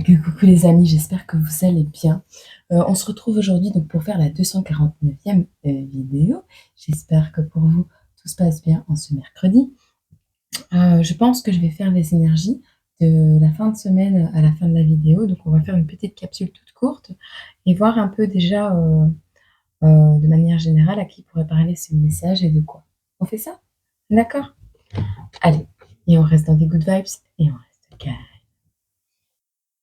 Coucou les amis, j'espère que vous allez bien. On se retrouve aujourd'hui donc pour faire la 249e vidéo. J'espère que pour vous, tout se passe bien en ce mercredi. Je pense que je vais faire les énergies de la fin de semaine à la fin de la vidéo. Donc on va faire une petite capsule toute courte et voir un peu déjà de manière générale à qui pourrait parler ce message et de quoi. On fait ça? D'accord? Allez, et on reste dans des good vibes et on reste calme.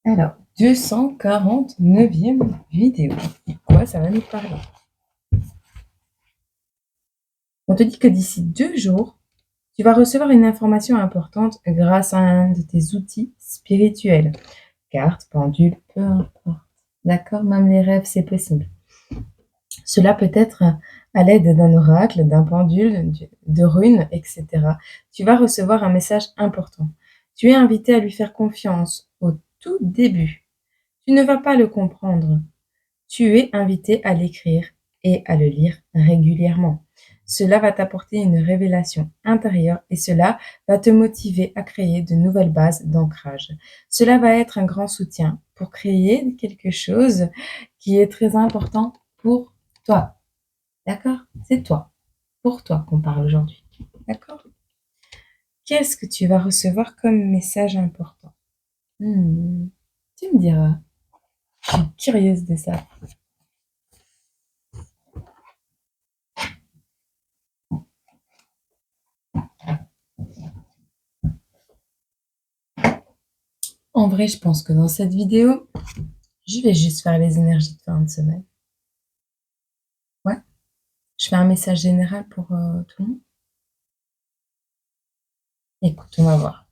Alors, 249e vidéo. De quoi ça va nous parler? On te dit que d'ici 2 jours, tu vas recevoir une information importante grâce à un de tes outils spirituels. Carte, pendule, peu importe. D'accord? Même les rêves, c'est possible. Cela peut être à l'aide d'un oracle, d'un pendule, de runes, etc. Tu vas recevoir un message important. Tu es invité à lui faire confiance au tout début. Tu ne vas pas le comprendre. Tu es invité à l'écrire et à le lire régulièrement. Cela va t'apporter une révélation intérieure et cela va te motiver à créer de nouvelles bases d'ancrage. Cela va être un grand soutien pour créer quelque chose qui est très important pour toi. D'accord? C'est toi. Pour toi qu'on parle aujourd'hui. D'accord? Qu'est-ce que tu vas recevoir comme message important? Tu me diras. Je suis curieuse de ça. En vrai, je pense que dans cette vidéo, je vais juste faire les énergies de fin de semaine. Ouais. Je fais un message général pour tout le monde. Écoute, on va voir.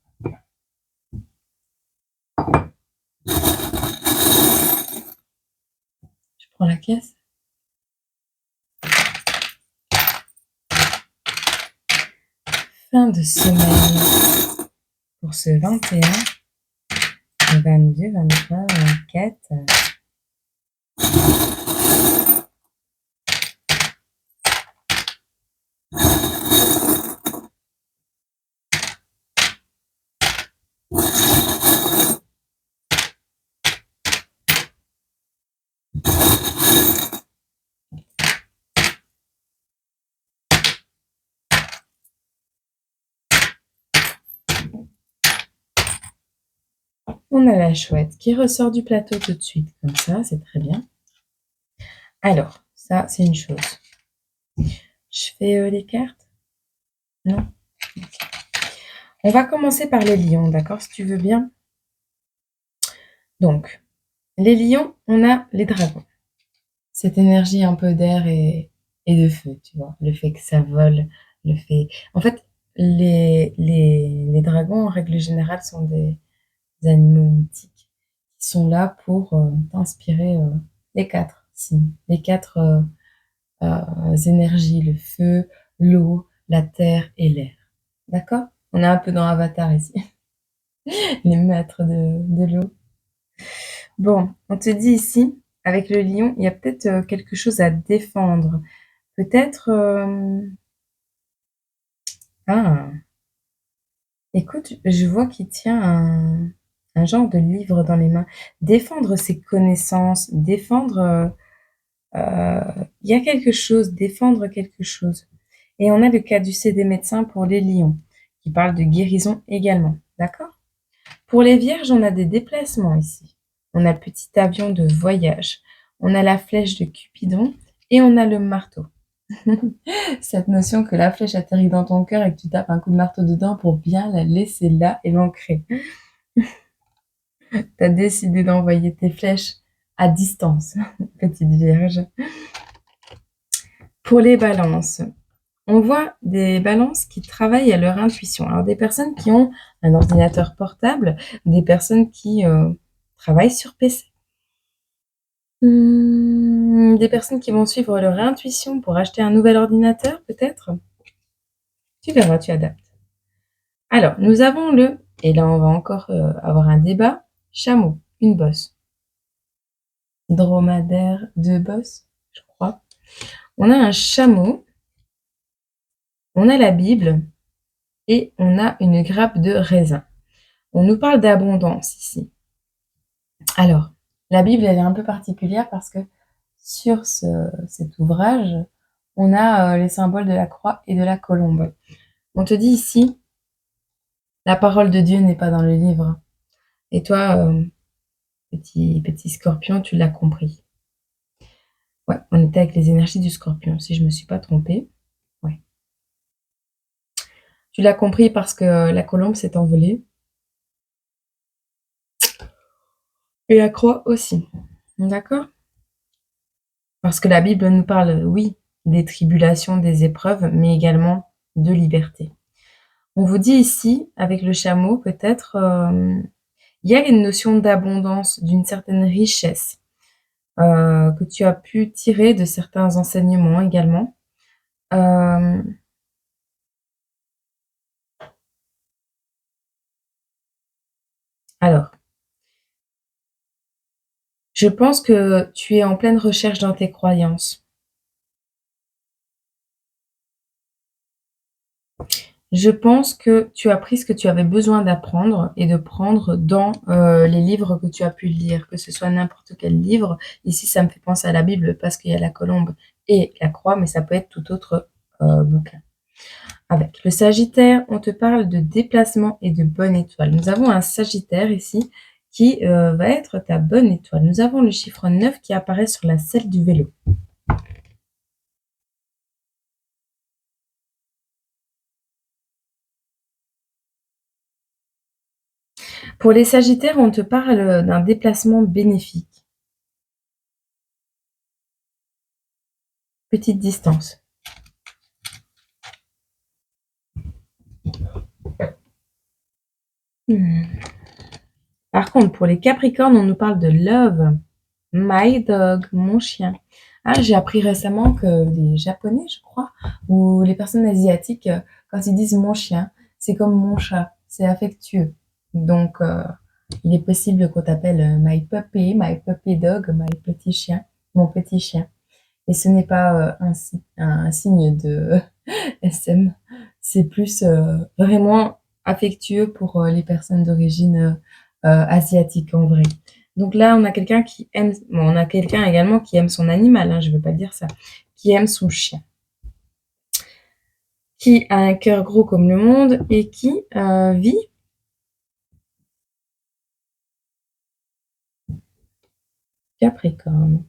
Je prends la caisse. Fin de semaine pour ce 21, 22, 23, 24. On a la chouette qui ressort du plateau tout de suite, comme ça, c'est très bien. Alors, ça, c'est une chose. Je fais les cartes? Non? Okay. On va commencer par les lions, d'accord, si tu veux bien. Donc, les lions, on a les dragons. Cette énergie un peu d'air et de feu, tu vois. Le fait que ça vole, le fait... En fait, les dragons, en règle générale, sont des animaux mythiques qui sont là pour t'inspirer les 4 signes, les 4 énergies, le feu, l'eau, la terre et l'air. D'accord? On est un peu dans Avatar ici, les maîtres de l'eau. Bon, on te dit ici, avec le lion, il y a peut-être quelque chose à défendre. Peut-être... Ah, écoute, je vois qu'il tient un genre de livre dans les mains. Défendre ses connaissances, défendre... il y a quelque chose, défendre quelque chose. Et on a le caducée des médecins pour les lions, qui parle de guérison également. D'accord? Pour les vierges, on a des déplacements ici. On a le petit avion de voyage. On a la flèche de Cupidon et on a le marteau. Cette notion que la flèche atterrit dans ton cœur et que tu tapes un coup de marteau dedans pour bien la laisser là et l'ancrer. Tu as décidé d'envoyer tes flèches à distance, petite vierge. Pour les balances, on voit des balances qui travaillent à leur intuition. Alors des personnes qui ont un ordinateur portable, des personnes qui travaillent sur PC. Des personnes qui vont suivre leur intuition pour acheter un nouvel ordinateur, peut-être. Tu verras, tu adaptes. Alors, nous avons et là on va encore avoir un débat, chameau, une bosse. Dromadaire, 2 bosses, je crois. On a un chameau, on a la Bible et on a une grappe de raisin. On nous parle d'abondance ici. Alors, la Bible, elle est un peu particulière parce que sur cet ouvrage, on a les symboles de la croix et de la colombe. On te dit ici, la parole de Dieu n'est pas dans le livre. Et toi, petit scorpion, tu l'as compris. Ouais, on était avec les énergies du scorpion, si je me suis pas trompée. Ouais. Tu l'as compris parce que la colombe s'est envolée. Et la croix aussi. D'accord? Parce que la Bible nous parle, oui, des tribulations, des épreuves, mais également de liberté. On vous dit ici, avec le chameau, peut-être, il y a une notion d'abondance, d'une certaine richesse, que tu as pu tirer de certains enseignements également. Euh, alors, je pense que tu es en pleine recherche dans tes croyances. Je pense que tu as pris ce que tu avais besoin d'apprendre et de prendre dans les livres que tu as pu lire, que ce soit n'importe quel livre. Ici, ça me fait penser à la Bible parce qu'il y a la colombe et la croix, mais ça peut être tout autre bouquin. Avec le Sagittaire, on te parle de déplacement et de bonne étoile. Nous avons un Sagittaire ici qui va être ta bonne étoile. Nous avons le chiffre 9 qui apparaît sur la selle du vélo. Pour les Sagittaires, on te parle d'un déplacement bénéfique. Petite distance. Par contre, pour les Capricornes, on nous parle de love, my dog, mon chien. Ah, j'ai appris récemment que les Japonais, je crois, ou les personnes asiatiques, quand ils disent mon chien, c'est comme mon chat, c'est affectueux. Donc, il est possible qu'on t'appelle my puppy dog, my petit chien, mon petit chien. Et ce n'est pas un signe de SM, c'est plus vraiment affectueux pour les personnes d'origine asiatique en vrai. Donc là, on a quelqu'un qui aime, bon, on a quelqu'un également qui aime son animal, hein, je ne veux pas dire ça, qui aime son chien, qui a un cœur gros comme le monde et qui vit Capricorne,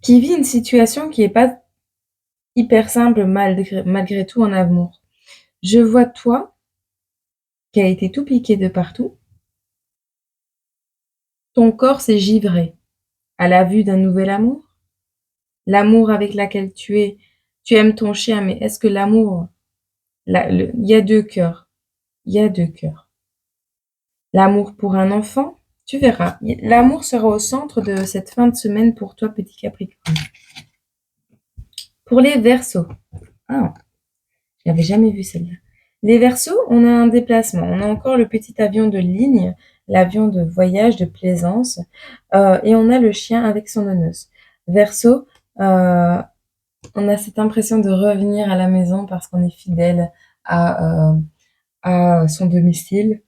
qui vit une situation qui n'est pas hyper simple malgré tout en amour. Je vois toi qui a été tout piqué de partout, ton corps s'est givré à la vue d'un nouvel amour, l'amour avec laquelle tu aimes ton chien, mais est-ce que l'amour, il y a deux cœurs, il y a deux cœurs. L'amour pour un enfant, tu verras, l'amour sera au centre de cette fin de semaine pour toi, petit Capricorne. Pour les Verseaux, ah, je n'avais jamais vu celle-là. Les Verseaux, on a un déplacement, on a encore le petit avion de ligne, l'avion de voyage, de plaisance, et on a le chien avec son nonneuse. Verseau, on a cette impression de revenir à la maison parce qu'on est fidèle à son domicile.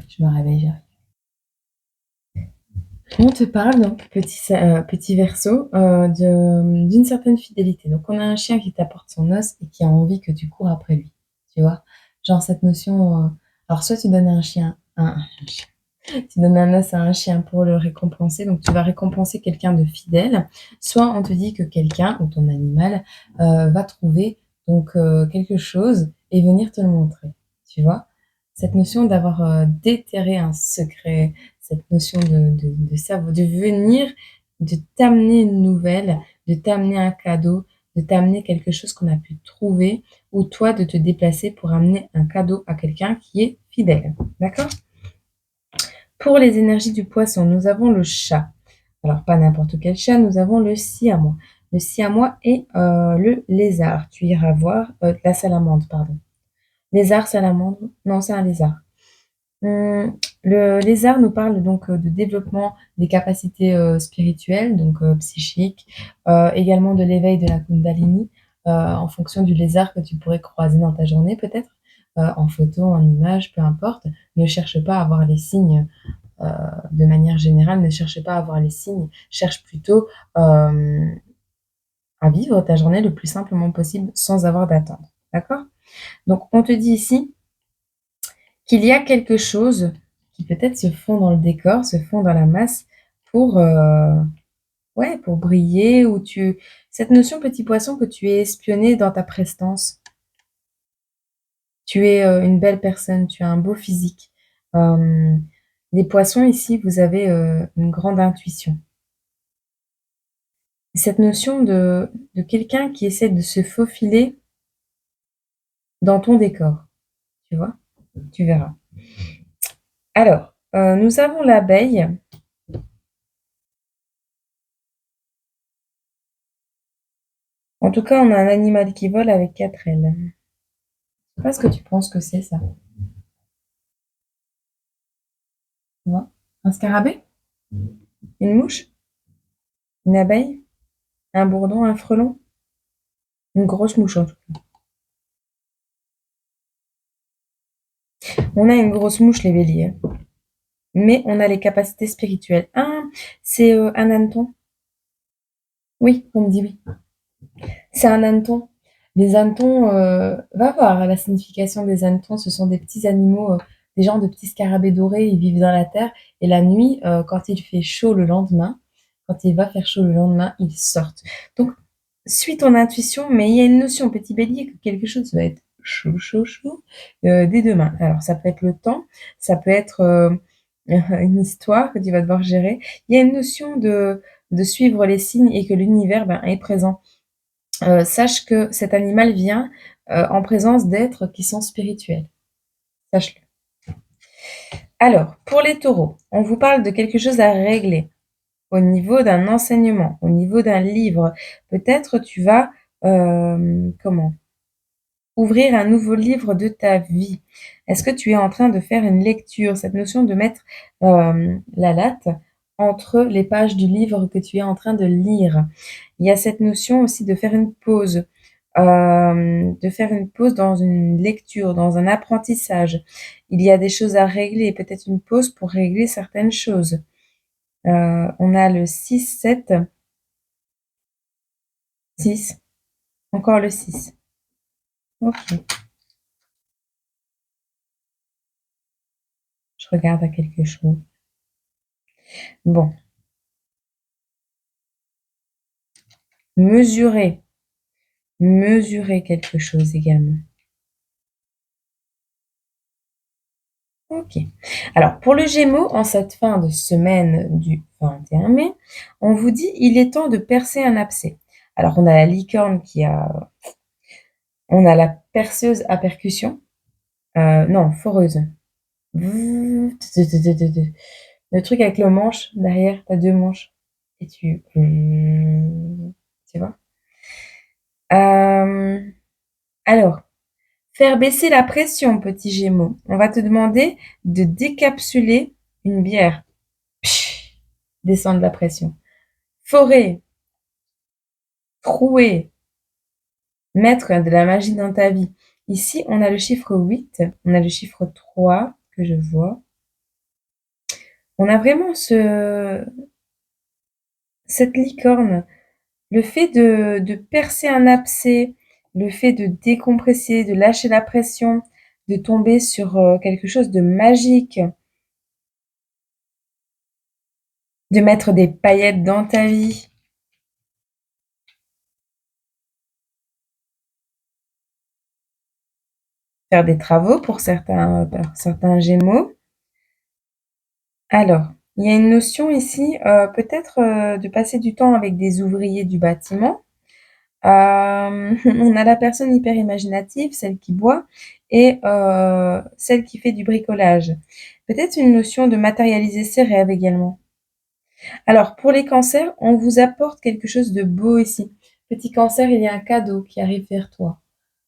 Je me réveille. On te parle donc, petit Verseau, d'une certaine fidélité. Donc on a un chien qui t'apporte son os et qui a envie que tu cours après lui. Tu vois? Genre cette notion, alors soit tu donnes un chien, tu donnes un os à un chien pour le récompenser, donc tu vas récompenser quelqu'un de fidèle, soit on te dit que quelqu'un ou ton animal va trouver donc quelque chose et venir te le montrer. Tu vois? Cette notion d'avoir déterré un secret, cette notion de savoir, de venir, de t'amener une nouvelle, de t'amener un cadeau, de t'amener quelque chose qu'on a pu trouver, ou toi de te déplacer pour amener un cadeau à quelqu'un qui est fidèle. D'accord? Pour les énergies du poisson, nous avons le chat. Alors, pas n'importe quel chat, nous avons le siamois. Le siamois et le lézard. Tu iras voir la salamandre, pardon. Lézard, salamandre, non, c'est un lézard. Le lézard nous parle donc de développement des capacités spirituelles, donc psychiques, également de l'éveil de la Kundalini, en fonction du lézard que tu pourrais croiser dans ta journée peut-être. en photo, en image, peu importe. Ne cherche pas à avoir les signes de manière générale, ne cherche pas à avoir les signes, cherche plutôt à vivre ta journée le plus simplement possible sans avoir d'attente. D'accord? Donc, on te dit ici qu'il y a quelque chose qui peut-être se fond dans le décor, se fond dans la masse pour, ouais, pour briller ou cette notion petit poisson que tu es espionné dans ta prestance. Tu es une belle personne, tu as un beau physique. Les poissons ici, vous avez une grande intuition. Cette notion de quelqu'un qui essaie de se faufiler dans ton décor, tu vois? Tu verras. Alors, nous avons l'abeille. En tout cas, on a un animal qui vole avec 4 ailes. Je sais pas ce que tu penses que c'est ça. Tu vois? Un scarabée? Une mouche? Une abeille? Un bourdon? Un frelon? Une grosse mouche en tout cas. On a une grosse mouche, les béliers. Mais on a les capacités spirituelles. Ah, c'est un hanneton. Oui, on me dit oui. C'est un hanneton. Les hannetons, va voir la signification des hannetons. Ce sont des petits animaux, des genres de petits scarabées dorés. Ils vivent dans la terre. Et la nuit, quand il fait chaud le lendemain, quand il va faire chaud le lendemain, ils sortent. Donc, suis ton intuition, mais il y a une notion, petit bélier, que quelque chose va être chaud, chaud, chaud, dès demain. Alors, ça peut être le temps, ça peut être une histoire que tu vas devoir gérer. Il y a une notion de suivre les signes et que l'univers est présent. Sache que cet animal vient en présence d'êtres qui sont spirituels. Sache-le. Alors, pour les taureaux, on vous parle de quelque chose à régler au niveau d'un enseignement, au niveau d'un livre. Peut-être tu vas, comment? Ouvrir un nouveau livre de ta vie. Est-ce que tu es en train de faire une lecture? Cette notion de mettre la latte entre les pages du livre que tu es en train de lire. Il y a cette notion aussi de faire une pause, dans une lecture, dans un apprentissage. Il y a des choses à régler, peut-être une pause pour régler certaines choses. On a le 6, 7, 6, encore le 6. Ok, je regarde à quelque chose. Bon, mesurer, mesurer quelque chose également. Ok. Alors, pour le Gémeaux, en cette fin de semaine du 21 mai, on vous dit il est temps de percer un abcès. Alors, on a la licorne on a la perceuse à percussion, non, foreuse. Le truc avec le manche derrière, t'as deux manches et tu vois. Alors, faire baisser la pression, petit Gémeaux. On va te demander de décapsuler une bière. Psh, descendre la pression. Forer, trouer, mettre de la magie dans ta vie. Ici, on a le chiffre 8, on a le chiffre 3 que je vois. On a vraiment cette licorne. Le fait de percer un abcès, le fait de décompresser, de lâcher la pression, de tomber sur quelque chose de magique, de mettre des paillettes dans ta vie. Faire des travaux pour certains Gémeaux. Alors, il y a une notion ici, peut-être de passer du temps avec des ouvriers du bâtiment. On a la personne hyper imaginative, celle qui boit, et celle qui fait du bricolage. Peut-être une notion de matérialiser ses rêves également. Alors, pour les cancers, on vous apporte quelque chose de beau ici. Petit cancer, il y a un cadeau qui arrive vers toi.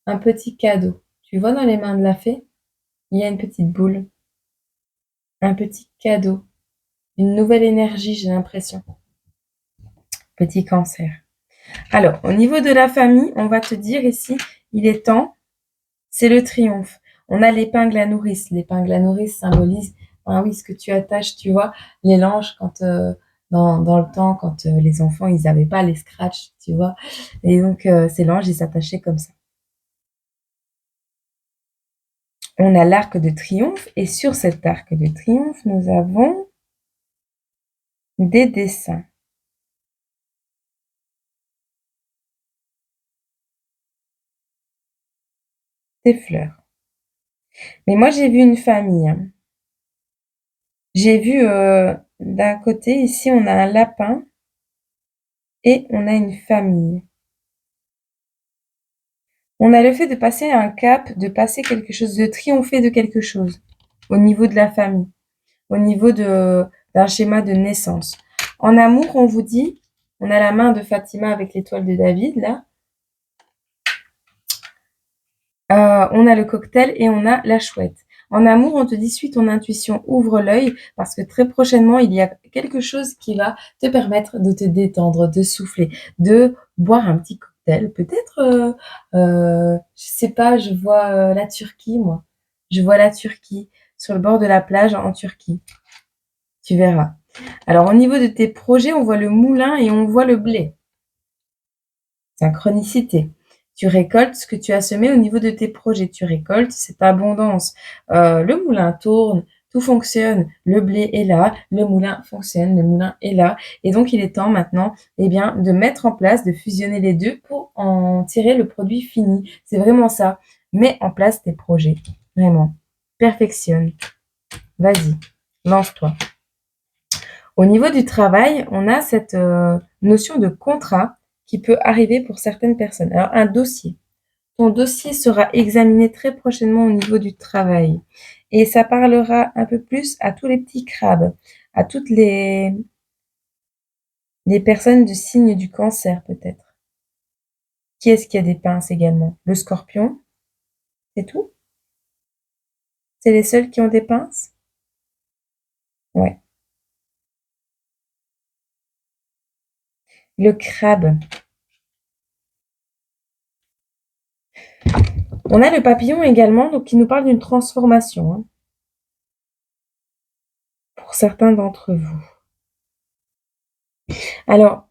Un petit cadeau. Tu vois dans les mains de la fée, il y a une petite boule. Un petit cadeau. Une nouvelle énergie, j'ai l'impression. Petit cancer. Alors, au niveau de la famille, on va te dire ici, il est temps, c'est le triomphe. On a l'épingle à nourrice. L'épingle à nourrice symbolise, ah oui, ce que tu attaches, tu vois, les langes quand dans le temps, quand les enfants, ils n'avaient pas les scratchs, tu vois. Et donc, ces langes, ils s'attachaient comme ça. On a l'arc de triomphe et sur cet arc de triomphe, nous avons des dessins. Des fleurs. Mais moi, j'ai vu une famille, hein. J'ai vu d'un côté, ici, on a un lapin et on a une famille. On a le fait de passer un cap, de passer quelque chose, de triompher de quelque chose au niveau de la famille, au niveau d'un schéma de naissance. En amour, on vous dit, on a la main de Fatima avec l'étoile de David, là. On a le cocktail et on a la chouette. En amour, on te dit suis ton intuition, ouvre l'œil parce que très prochainement, il y a quelque chose qui va te permettre de te détendre, de souffler, de boire un petit cocktail. Peut-être, je sais pas, je vois la Turquie, moi. Je vois la Turquie sur le bord de la plage en Turquie. Tu verras. Alors, au niveau de tes projets, on voit le moulin et on voit le blé. Synchronicité. Tu récoltes ce que tu as semé au niveau de tes projets. Tu récoltes cette abondance. Le moulin tourne, tout fonctionne. Le blé est là, le moulin fonctionne, le moulin est là. Et donc, il est temps maintenant, eh bien, de mettre en place, de fusionner les deux pour en tirer le produit fini. C'est vraiment ça. Mets en place tes projets. Vraiment. Perfectionne. Vas-y. Lance-toi. Au niveau du travail, on a cette notion de contrat qui peut arriver pour certaines personnes. Alors, un dossier. Ton dossier sera examiné très prochainement au niveau du travail. Et ça parlera un peu plus à tous les petits crabes, à toutes les personnes de signe du cancer, peut-être. Qui est-ce qui a des pinces également? Le scorpion? C'est tout? C'est les seuls qui ont des pinces? Ouais. Le crabe. On a le papillon également, donc qui nous parle d'une transformation, hein, pour certains d'entre vous. Alors,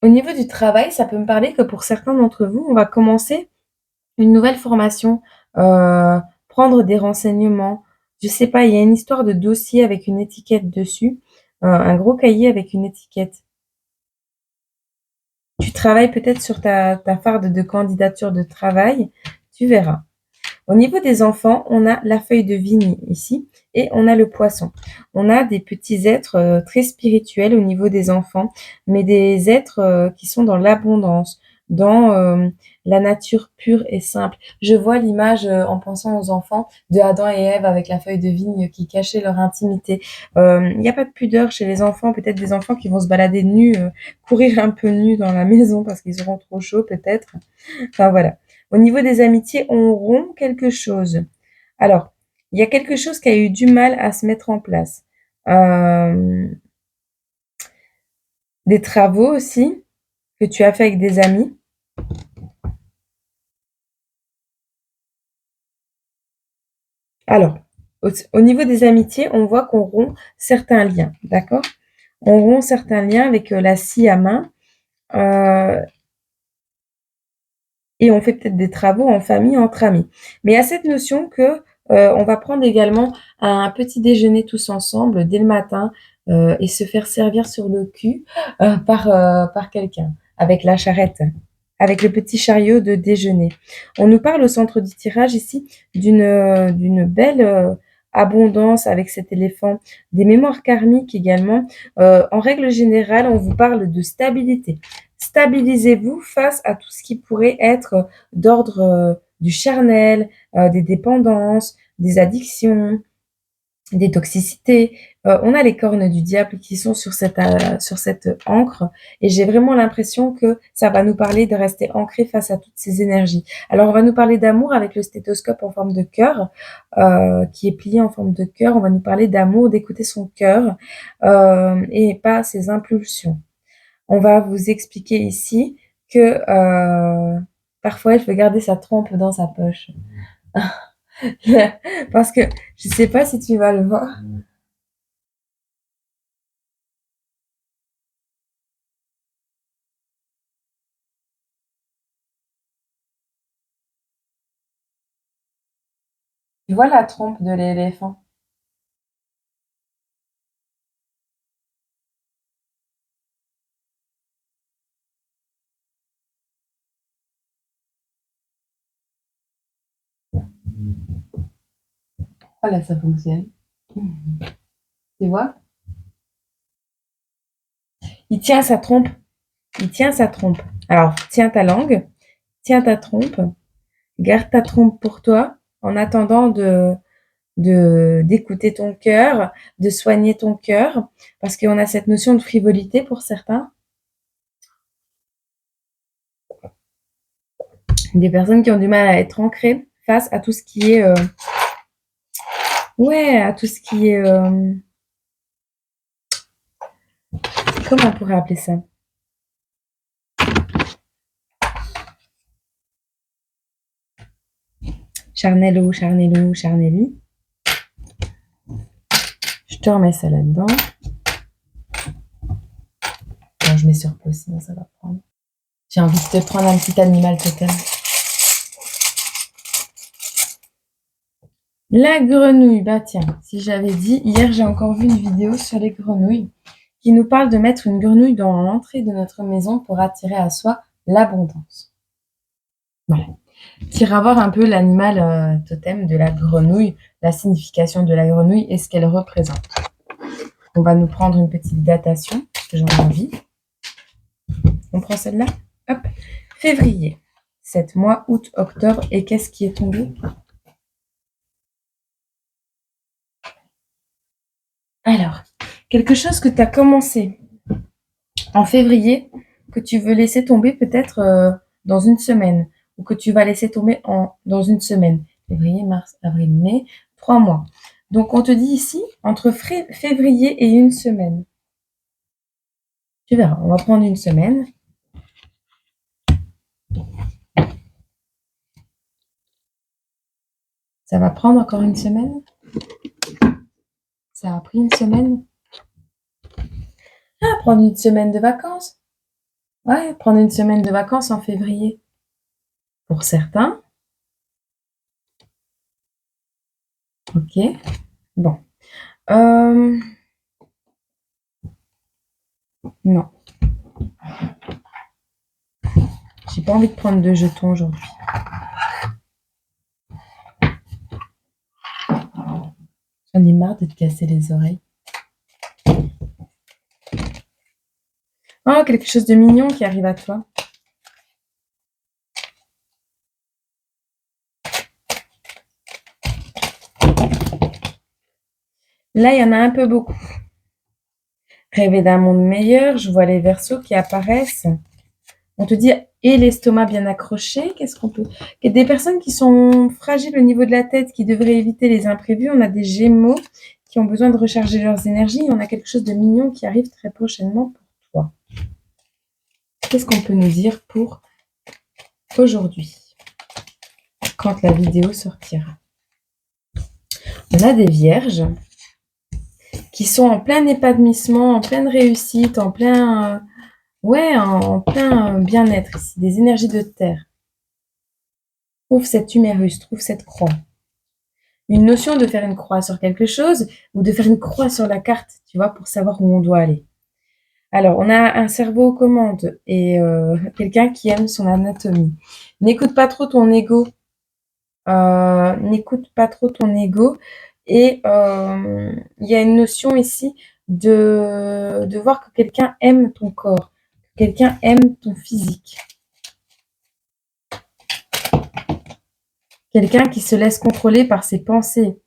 au niveau du travail, ça peut me parler que pour certains d'entre vous, on va commencer une nouvelle formation, prendre des renseignements. Je sais pas, il y a une histoire de dossier avec une étiquette dessus, un gros cahier avec une étiquette. Tu travailles peut-être sur ta farde de candidature de travail, tu verras. Au niveau des enfants, on a la feuille de vigne ici et on a le poisson. On a des petits êtres très spirituels au niveau des enfants, mais des êtres qui sont dans l'abondance, dans la nature pure et simple. Je vois l'image en pensant aux enfants de Adam et Ève avec la feuille de vigne qui cachait leur intimité. Il n'y a pas de pudeur chez les enfants, peut-être des enfants qui vont se balader nus, courir un peu nus dans la maison parce qu'ils auront trop chaud peut-être. Enfin voilà. Au niveau des amitiés, on rompt quelque chose. Alors, il y a quelque chose qui a eu du mal à se mettre en place. Euh, des travaux aussi que tu as fait avec des amis. Alors, au niveau des amitiés, on voit qu'on rompt certains liens, d'accord? On rompt certains liens avec la scie à main. Euh, et on fait peut-être des travaux en famille, entre amis. Mais il y a cette notion que on va prendre également un petit déjeuner tous ensemble dès le matin et se faire servir sur le cul par quelqu'un avec la charrette, avec le petit chariot de déjeuner. On nous parle au centre du tirage ici d'une belle abondance avec cet éléphant, des mémoires karmiques également. En règle générale, on vous parle de stabilité. Stabilisez-vous face à tout ce qui pourrait être d'ordre du charnel, des dépendances, des addictions, des toxicités. On a les cornes du diable qui sont sur cette encre et j'ai vraiment l'impression que ça va nous parler de rester ancré face à toutes ces énergies. Alors on va nous parler d'amour avec le stéthoscope en forme de cœur qui est plié en forme de cœur. On va nous parler d'amour, d'écouter son cœur et pas ses impulsions. On va vous expliquer ici que parfois il faut garder sa trompe dans sa poche. Parce que je sais pas si tu vas le voir. Tu vois la trompe de l'éléphant? Voilà, ça fonctionne. Tu vois? Il tient sa trompe. Il tient sa trompe. Alors, tiens ta langue, tiens ta trompe, garde ta trompe pour toi, en attendant d'écouter ton cœur, de soigner ton cœur, parce qu'on a cette notion de frivolité pour certains. Des personnes qui ont du mal à être ancrées face à tout ce qui est, ouais, à tout ce qui est, comment on pourrait appeler ça? Charnello, charnello, charnelli. Je te remets ça là-dedans. Bon, je mets sur pause, sinon ça va prendre. J'ai envie de te prendre un petit animal totem. La grenouille, bah tiens, si j'avais dit, hier j'ai encore vu une vidéo sur les grenouilles qui nous parle de mettre une grenouille dans l'entrée de notre maison pour attirer à soi l'abondance. Voilà. T'iras voir un peu l'animal totem de la grenouille, la signification de la grenouille et ce qu'elle représente. On va nous prendre une petite datation, parce que j'en ai envie. On prend celle-là. Hop. Février. 7 mois, août, octobre. Et qu'est-ce qui est tombé? Alors, quelque chose que tu as commencé en février, que tu veux laisser tomber peut-être dans une semaine, ou que tu vas laisser tomber dans une semaine. Février, mars, avril, mai, 3 mois. Donc, on te dit ici, entre février et une semaine. Tu verras, on va prendre une semaine. Ça va prendre encore une semaine? Ça a pris une semaine? Ah, prendre une semaine de vacances? Ouais, prendre une semaine de vacances en février. Pour certains. Ok. Bon. Non. J'ai pas envie de prendre de jetons aujourd'hui. J'en ai marre de te casser les oreilles. Oh, quelque chose de mignon qui arrive à toi. Là, il y en a un peu beaucoup. Rêver d'un monde meilleur, je vois les versos qui apparaissent. On te dit, et l'estomac bien accroché, qu'est-ce qu'on peut... Il y a des personnes qui sont fragiles au niveau de la tête, qui devraient éviter les imprévus. On a des gémeaux qui ont besoin de recharger leurs énergies. On a quelque chose de mignon qui arrive très prochainement pour toi. Qu'est-ce qu'on peut nous dire pour aujourd'hui, quand la vidéo sortira? On a des vierges qui sont en plein épanouissement, en pleine réussite, en plein, en plein bien-être ici, des énergies de terre. Trouve cet humérus, trouve cette croix. Une notion de faire une croix sur quelque chose ou de faire une croix sur la carte, tu vois, pour savoir où on doit aller. Alors, on a un cerveau aux commandes et quelqu'un qui aime son anatomie. N'écoute pas trop ton ego. N'écoute pas trop ton ego. Et il y a une notion ici de voir que quelqu'un aime ton corps, que quelqu'un aime ton physique. Quelqu'un qui se laisse contrôler par ses pensées.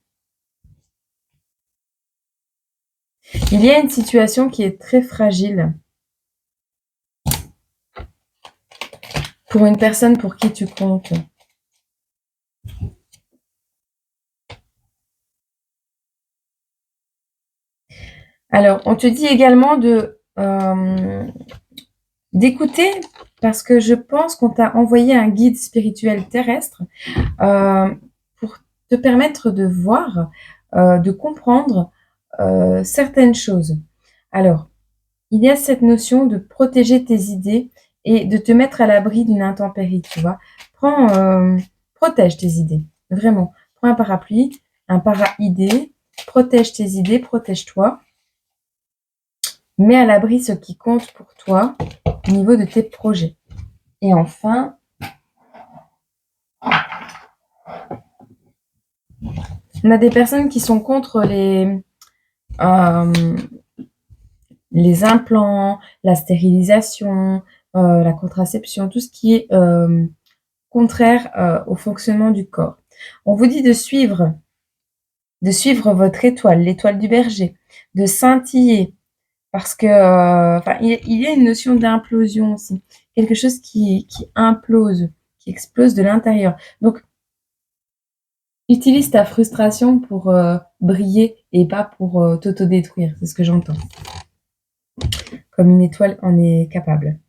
Il y a une situation qui est très fragile pour une personne pour qui tu comptes. Alors, on te dit également d'écouter parce que je pense qu'on t'a envoyé un guide spirituel terrestre pour te permettre de voir, de comprendre, certaines choses. Alors, il y a cette notion de protéger tes idées et de te mettre à l'abri d'une intempérie, tu vois? Prends, protège tes idées, vraiment. Prends un parapluie, un para-idées, protège tes idées, protège-toi. Mets à l'abri ce qui compte pour toi au niveau de tes projets. Et enfin, on a des personnes qui sont contre les implants, la stérilisation, la contraception, tout ce qui est contraire au fonctionnement du corps. On vous dit de suivre votre étoile, l'étoile du berger, de scintiller, parce que, il y a une notion d'implosion aussi, quelque chose qui implose, qui explose de l'intérieur. Donc, utilise ta frustration pour briller et pas pour t'autodétruire, c'est ce que j'entends. Comme une étoile en est capable.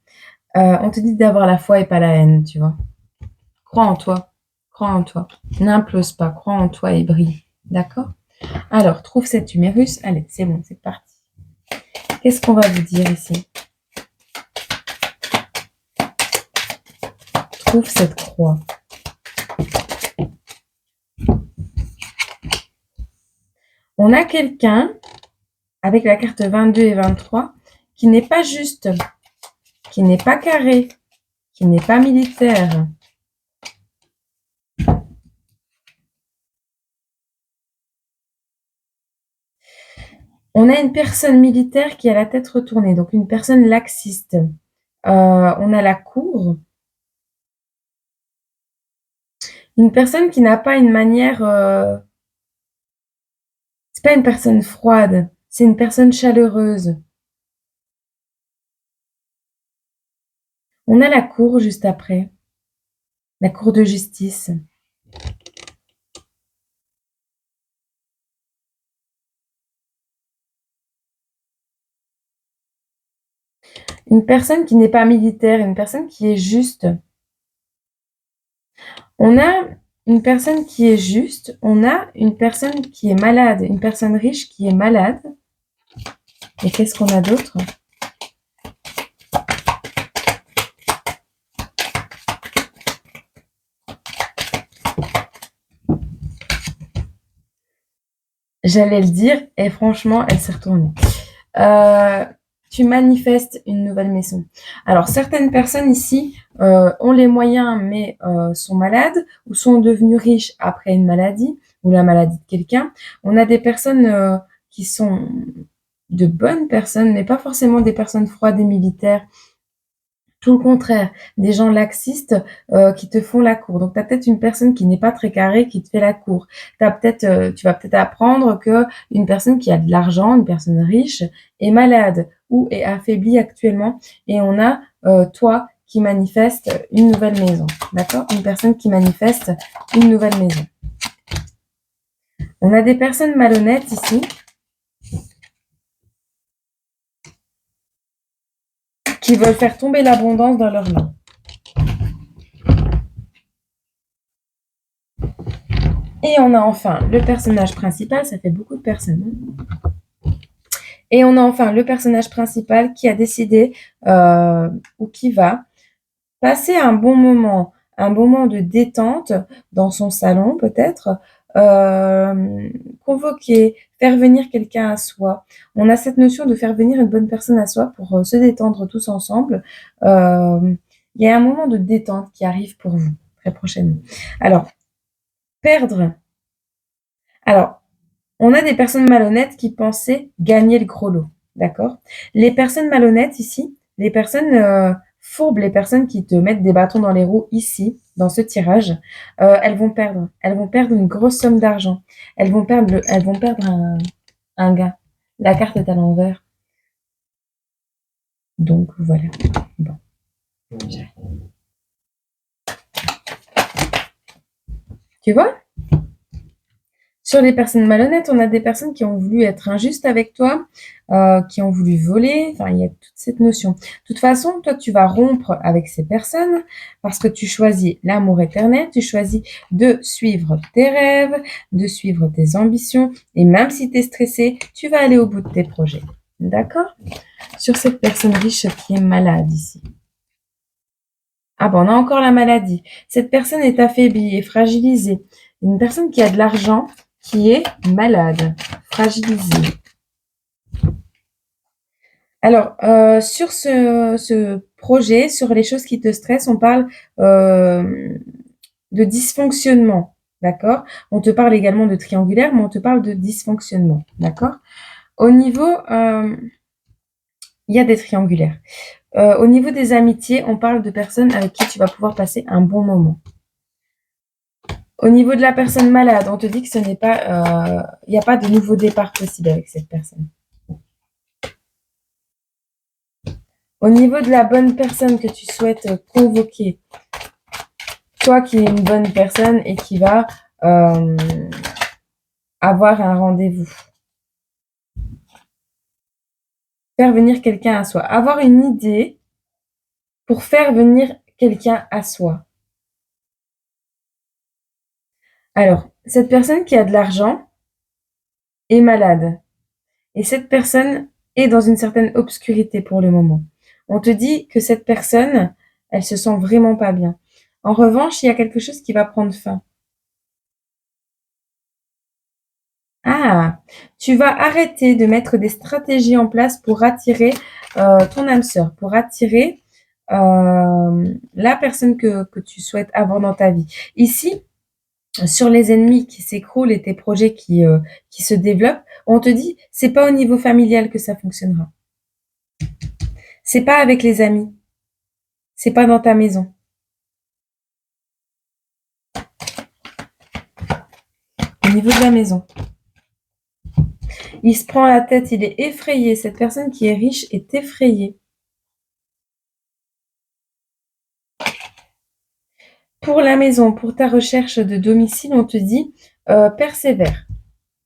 On te dit d'avoir la foi et pas la haine, tu vois. Crois en toi, crois en toi. N'implose pas, crois en toi et brille. D'accord? Alors, trouve cet humérus. Allez, c'est bon, c'est parti. Qu'est-ce qu'on va vous dire ici? Trouve cette croix. On a quelqu'un, avec la carte 22 et 23, qui n'est pas juste, qui n'est pas carré, qui n'est pas militaire. On a une personne militaire qui a la tête retournée, donc une personne laxiste. On a la cour. Une personne qui n'a pas une manière... c'est pas une personne froide, c'est une personne chaleureuse. On a la cour juste après. La cour de justice. Une personne qui n'est pas militaire, une personne qui est juste. On a une personne qui est juste, on a une personne qui est malade, une personne riche qui est malade. Et qu'est-ce qu'on a d'autre? J'allais le dire, et franchement, elle s'est retournée. Tu manifestes une nouvelle maison. Alors, certaines personnes ici ont les moyens, mais sont malades ou sont devenues riches après une maladie ou la maladie de quelqu'un. On a des personnes qui sont de bonnes personnes, mais pas forcément des personnes froides et militaires. Tout le contraire, des gens laxistes qui te font la cour. Donc, tu as peut-être une personne qui n'est pas très carrée qui te fait la cour. Tu vas peut-être apprendre que une personne qui a de l'argent, une personne riche, est malade ou est affaiblie actuellement. Et on a toi qui manifeste une nouvelle maison. D'accord? Une personne qui manifeste une nouvelle maison. On a des personnes malhonnêtes ici. Qui veulent faire tomber l'abondance dans leurs mains. Et on a enfin le personnage principal, ça fait beaucoup de personnes. Et on a enfin le personnage principal qui a décidé ou qui va passer un bon moment de détente dans son salon peut-être, convoquer, faire venir quelqu'un à soi. On a cette notion de faire venir une bonne personne à soi pour se détendre tous ensemble. Il y a un moment de détente qui arrive pour vous très prochainement. Alors, perdre. Alors, on a des personnes malhonnêtes qui pensaient gagner le gros lot, d'accord? Les personnes malhonnêtes ici, les personnes fourbes, les personnes qui te mettent des bâtons dans les roues ici, dans ce tirage, elles vont perdre. Elles vont perdre une grosse somme d'argent. Elles vont perdre un gain. La carte est à l'envers. Donc voilà. Bon. Tu vois? Sur les personnes malhonnêtes, on a des personnes qui ont voulu être injustes avec toi, qui ont voulu voler, enfin, il y a toute cette notion. De toute façon, toi, tu vas rompre avec ces personnes parce que tu choisis l'amour éternel, tu choisis de suivre tes rêves, de suivre tes ambitions et même si tu es stressé, tu vas aller au bout de tes projets. D'accord? Sur cette personne riche qui est malade ici. Ah ben, on a encore la maladie. Cette personne est affaiblie et fragilisée. Une personne qui a de l'argent, qui est malade, fragilisée. Alors, sur ce projet, sur les choses qui te stressent, on parle de dysfonctionnement, d'accord? On te parle également de triangulaire, mais on te parle de dysfonctionnement, d'accord? Au niveau, il y a des triangulaires. Au niveau des amitiés, on parle de personnes avec qui tu vas pouvoir passer un bon moment. Au niveau de la personne malade, on te dit que ce n'est pas, il n'y a pas de nouveau départ possible avec cette personne. Au niveau de la bonne personne que tu souhaites convoquer, toi qui es une bonne personne et qui va avoir un rendez-vous. Faire venir quelqu'un à soi. Avoir une idée pour faire venir quelqu'un à soi. Alors, cette personne qui a de l'argent est malade. Et cette personne est dans une certaine obscurité pour le moment. On te dit que cette personne, elle se sent vraiment pas bien. En revanche, il y a quelque chose qui va prendre fin. Ah, tu vas arrêter de mettre des stratégies en place pour attirer ton âme sœur, pour attirer la personne que tu souhaites avoir dans ta vie. Ici, sur les ennemis qui s'écroulent et tes projets qui se développent, on te dit, c'est pas au niveau familial que ça fonctionnera. C'est pas avec les amis. C'est pas dans ta maison. Au niveau de la maison. Il se prend la tête, il est effrayé. Cette personne qui est riche est effrayée. Pour la maison, pour ta recherche de domicile, on te dit persévère.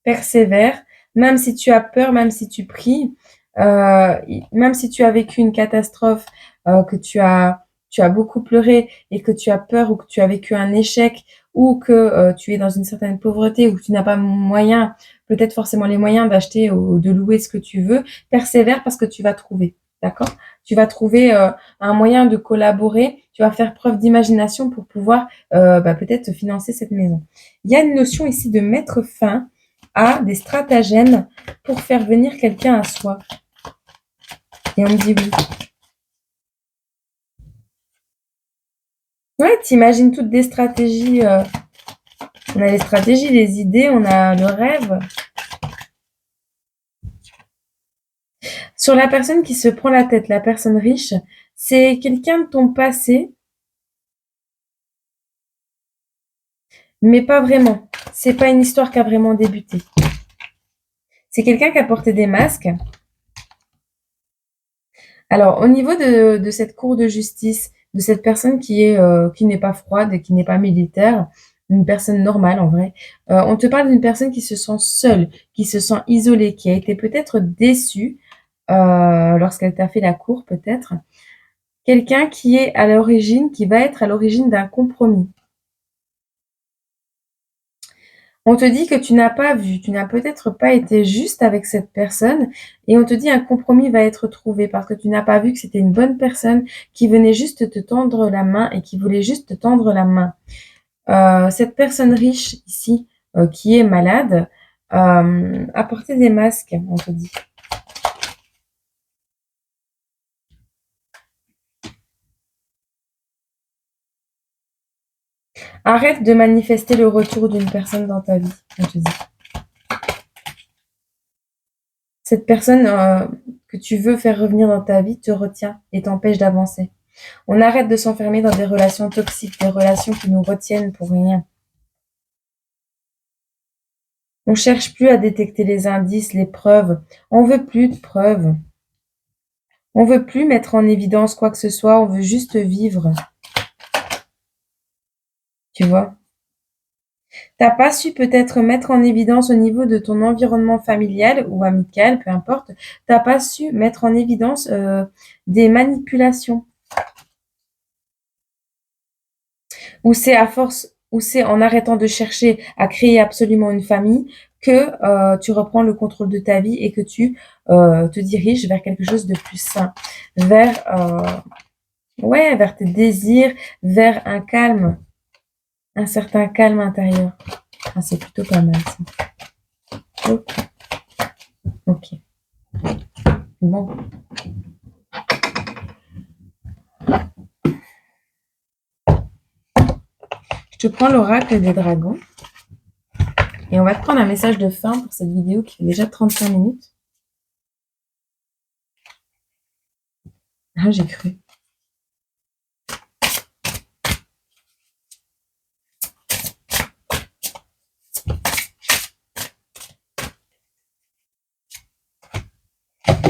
Persévère, même si tu as peur, même si tu pries, même si tu as vécu une catastrophe, que tu as beaucoup pleuré et que tu as peur ou que tu as vécu un échec ou que tu es dans une certaine pauvreté ou que tu n'as pas moyen, peut-être forcément les moyens d'acheter ou de louer ce que tu veux, persévère parce que tu vas trouver, d'accord? Tu vas trouver un moyen de collaborer, tu vas faire preuve d'imagination pour pouvoir peut-être financer cette maison. Il y a une notion ici de mettre fin à des stratagèmes pour faire venir quelqu'un à soi. Et on me dit oui. Ouais, t'imagines toutes des stratégies. On a les stratégies, les idées, on a le rêve. Sur la personne qui se prend la tête, la personne riche, c'est quelqu'un de ton passé, mais pas vraiment. C'est pas une histoire qui a vraiment débuté. C'est quelqu'un qui a porté des masques. Alors, au niveau de cette cour de justice, de cette personne qui n'est pas froide et qui n'est pas militaire, une personne normale en vrai, on te parle d'une personne qui se sent seule, qui se sent isolée, qui a été peut-être déçue lorsqu'elle t'a fait la cour peut-être. Quelqu'un qui est à l'origine, qui va être à l'origine d'un compromis. On te dit que tu n'as pas vu, tu n'as peut-être pas été juste avec cette personne et on te dit un compromis va être trouvé parce que tu n'as pas vu que c'était une bonne personne qui venait juste te tendre la main et qui voulait juste te tendre la main. Cette personne riche ici qui est malade a porté des masques, on te dit. Arrête de manifester le retour d'une personne dans ta vie, on te dit. Cette personne que tu veux faire revenir dans ta vie te retient et t'empêche d'avancer. On arrête de s'enfermer dans des relations toxiques, des relations qui nous retiennent pour rien. On cherche plus à détecter les indices, les preuves. On veut plus de preuves. On veut plus mettre en évidence quoi que ce soit. On veut juste vivre. Tu vois? T'as pas su peut-être mettre en évidence au niveau de ton environnement familial ou amical, peu importe, t'as pas su mettre en évidence des manipulations. Ou c'est à force, ou c'est en arrêtant de chercher à créer absolument une famille que tu reprends le contrôle de ta vie et que tu te diriges vers quelque chose de plus sain, vers ouais, vers tes désirs, vers un calme, un certain calme intérieur. Ah, c'est plutôt pas mal ça. Ok, ok. Bon, je te prends l'oracle des dragons et on va te prendre un message de fin pour cette vidéo qui fait déjà 35 minutes. Ah, j'ai cru.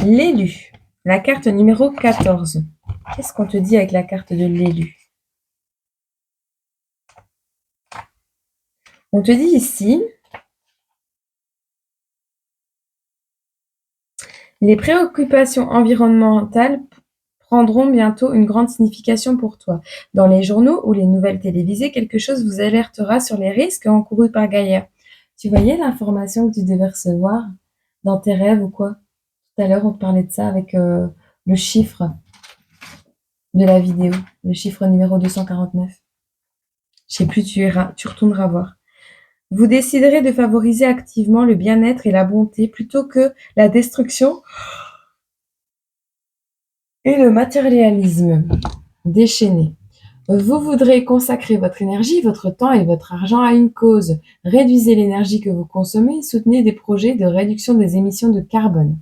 L'élu, la carte numéro 14. Qu'est-ce qu'on te dit avec la carte de l'élu? On te dit ici, les préoccupations environnementales prendront bientôt une grande signification pour toi. Dans les journaux ou les nouvelles télévisées, quelque chose vous alertera sur les risques encourus par Gaïa. Tu voyais l'information que tu devais recevoir dans tes rêves ou quoi? Tout à l'heure, on te parlait de ça avec le chiffre de la vidéo, le chiffre numéro 249. Je sais plus, tu retourneras voir. Vous déciderez de favoriser activement le bien-être et la bonté plutôt que la destruction et le matérialisme déchaîné. Vous voudrez consacrer votre énergie, votre temps et votre argent à une cause. Réduisez l'énergie que vous consommez et soutenez des projets de réduction des émissions de carbone.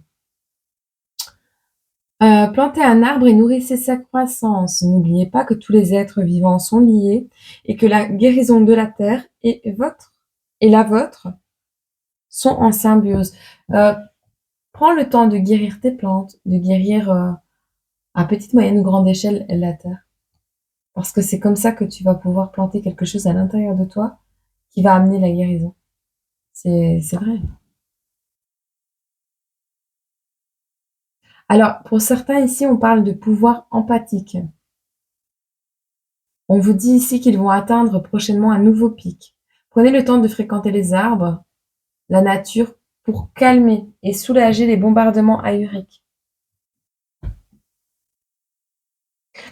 Plantez un arbre et nourrissez sa croissance. N'oubliez pas que tous les êtres vivants sont liés et que la guérison de la terre et la vôtre sont en symbiose. Euh, Prends le temps de guérir tes plantes, de guérir à petite, moyenne ou grande échelle la terre. Parce que c'est comme ça que tu vas pouvoir planter quelque chose à l'intérieur de toi qui va amener la guérison. C'est vrai. Alors, pour certains ici, on parle de pouvoir empathique. On vous dit ici qu'ils vont atteindre prochainement un nouveau pic. Prenez le temps de fréquenter les arbres, la nature, pour calmer et soulager les bombardements ahuriques.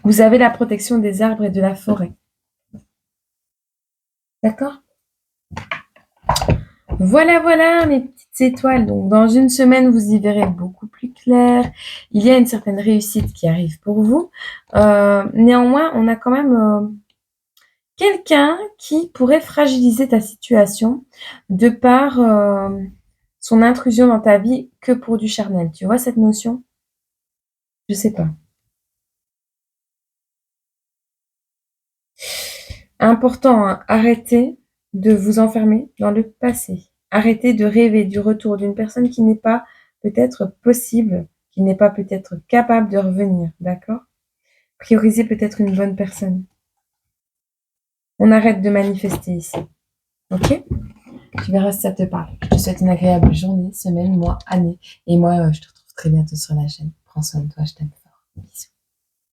Vous avez la protection des arbres et de la forêt. D'accord? Voilà, voilà, mes petites étoiles. Donc, dans une semaine, vous y verrez beaucoup plus clair. Il y a une certaine réussite qui arrive pour vous. Néanmoins, on a quand même quelqu'un qui pourrait fragiliser ta situation de par son intrusion dans ta vie que pour du charnel. Tu vois cette notion? Je sais pas. Important, hein, arrêtez de vous enfermer dans le passé. Arrêtez de rêver du retour d'une personne qui n'est pas peut-être possible, qui n'est pas peut-être capable de revenir, d'accord? Priorisez peut-être une bonne personne. On arrête de manifester ici, ok? Tu verras si ça te parle. Je te souhaite une agréable journée, semaine, mois, année. Et moi, je te retrouve très bientôt sur la chaîne. Prends soin de toi, je t'aime fort. Bisous.